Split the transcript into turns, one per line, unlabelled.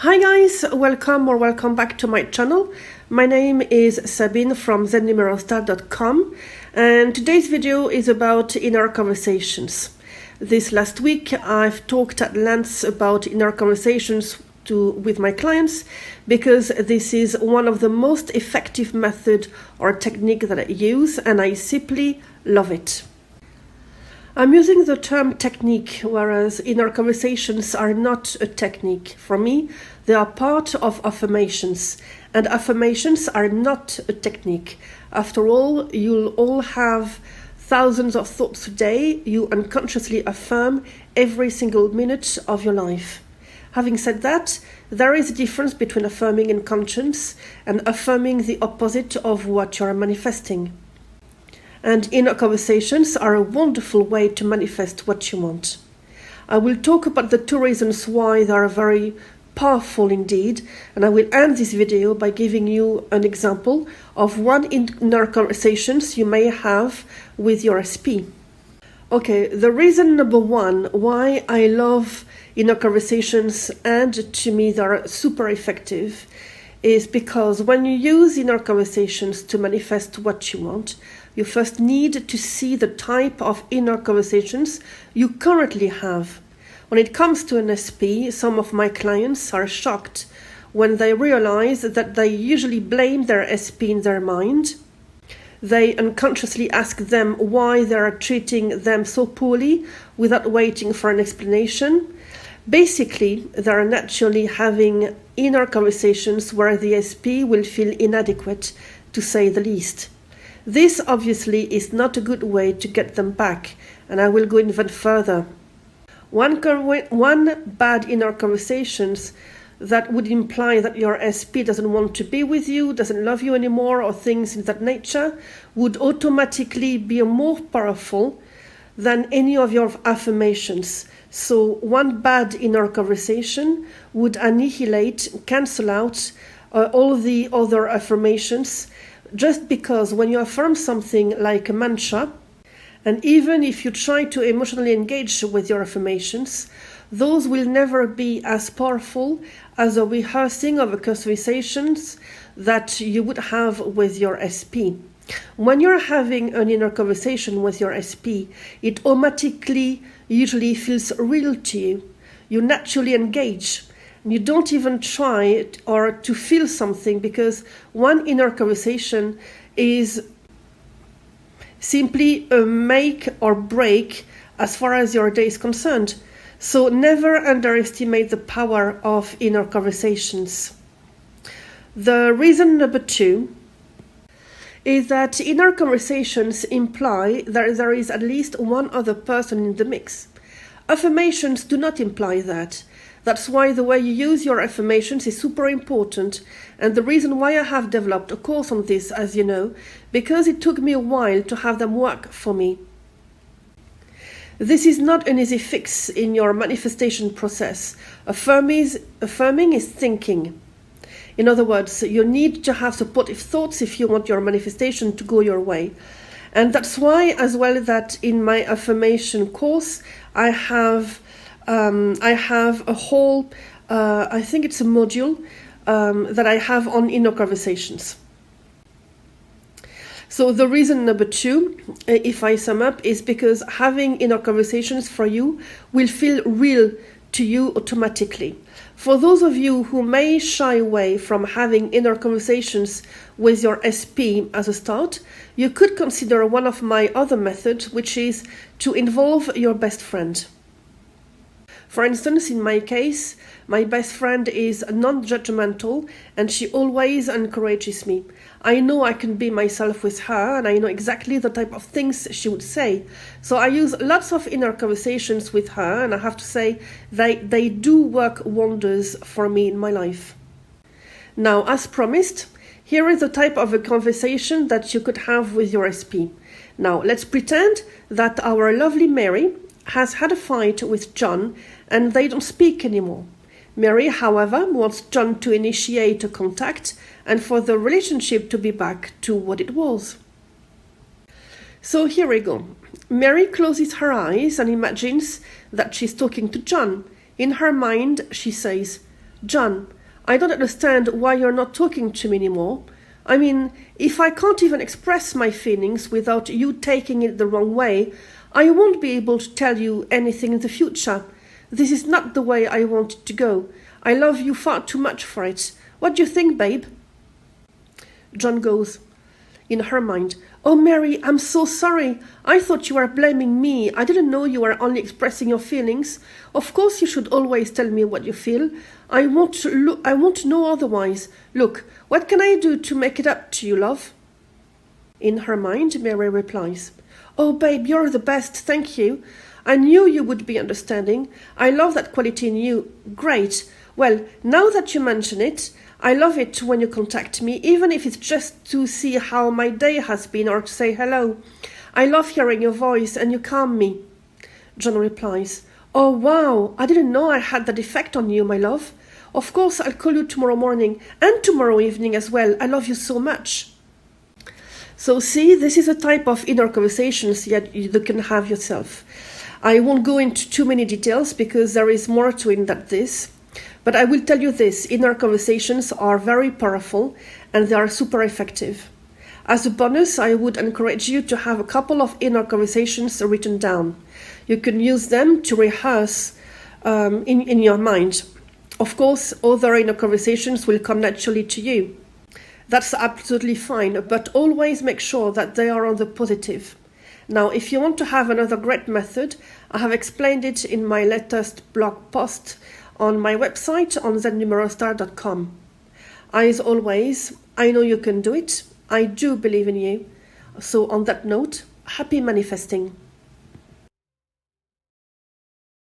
Hi guys, welcome back to my channel. My name is Sabine from Zennumerostar.com, and today's video is about inner conversations. This last week I've talked at length about inner conversations with my clients because this is one of the most effective method or technique that I use, and I simply love it. I'm using the term technique, whereas inner conversations are not a technique. For me, they are part of affirmations, and affirmations are not a technique. After all, you'll all have thousands of thoughts a day. You unconsciously affirm every single minute of your life. Having said that, there is a difference between affirming in conscience and affirming the opposite of what you're manifesting. And inner conversations are a wonderful way to manifest what you want. I will talk about the two reasons why they are very powerful indeed, and I will end this video by giving you an example of one inner conversations you may have with your SP. Okay, the reason number one why I love inner conversations, and to me they are super effective, is because when you use inner conversations to manifest what you want, you first need to see the type of inner conversations you currently have. When it comes to an SP, some of my clients are shocked when they realize that they usually blame their SP in their mind. They unconsciously ask them why they are treating them so poorly without waiting for an explanation. Basically, they are naturally having inner conversations where the SP will feel inadequate, to say the least. This obviously is not a good way to get them back, and I will go even further. One bad inner conversations that would imply that your SP doesn't want to be with you, doesn't love you anymore, or things in that nature, would automatically be more powerful than any of your affirmations. So one bad inner conversation would annihilate, cancel out all the other affirmations, just because when you affirm something like a mantra, and even if you try to emotionally engage with your affirmations, those will never be as powerful as a rehearsing of a conversations that you would have with your SP. When you're having an inner conversation with your SP, it automatically usually feels real to you. You naturally engage. You don't even try it or to feel something, because one inner conversation is simply a make or break as far as your day is concerned. So never underestimate the power of inner conversations. The reason number two is that inner conversations imply that there is at least one other person in the mix. Affirmations do not imply that. That's why the way you use your affirmations is super important, and the reason why I have developed a course on this, as you know, because it took me a while to have them work for me. This is not an easy fix in your manifestation process. Affirming is thinking. In other words, you need to have supportive thoughts if you want your manifestation to go your way. And that's why as well that in my affirmation course I have a whole, I think it's a module that I have on inner conversations. So the reason number two, if I sum up, is because having inner conversations for you will feel real to you automatically. For those of you who may shy away from having inner conversations with your SP as a start, you could consider one of my other methods, which is to involve your best friend. For instance, in my case, my best friend is non-judgmental and she always encourages me. I know I can be myself with her, and I know exactly the type of things she would say. So I use lots of inner conversations with her, and I have to say they do work wonders for me in my life. Now, as promised, here is the type of a conversation that you could have with your SP. Now, let's pretend that our lovely Mary has had a fight with John and they don't speak anymore. Mary, however, wants John to initiate a contact and for the relationship to be back to what it was. So here we go. Mary closes her eyes and imagines that she's talking to John. In her mind, she says, John, I don't understand why you're not talking to me anymore. I mean, if I can't even express my feelings without you taking it the wrong way, I won't be able to tell you anything in the future. This is not the way I want it to go. I love you far too much for it. What do you think, babe? John goes, in her mind, "Oh, Mary, I'm so sorry. I thought you were blaming me. I didn't know you were only expressing your feelings. Of course you should always tell me what you feel. I won't know otherwise. Look, what can I do to make it up to you, love?" In her mind, Mary replies, "Oh, babe, you're the best, thank you. I knew you would be understanding. I love that quality in you. Great. Well, now that you mention it, I love it when you contact me, even if it's just to see how my day has been or to say hello. I love hearing your voice and you calm me." John replies, "Oh, wow, I didn't know I had that effect on you, my love. Of course, I'll call you tomorrow morning and tomorrow evening as well. I love you so much." So see, this is a type of inner conversations that you can have yourself. I won't go into too many details because there is more to it than this. But I will tell you this, inner conversations are very powerful and they are super effective. As a bonus, I would encourage you to have a couple of inner conversations written down. You can use them to rehearse in your mind. Of course, other inner conversations will come naturally to you. That's absolutely fine, but always make sure that they are on the positive. Now, if you want to have another great method, I have explained it in my latest blog post on my website on Zennumerostar.com. As always, I know you can do it. I do believe in you. So on that note, happy manifesting.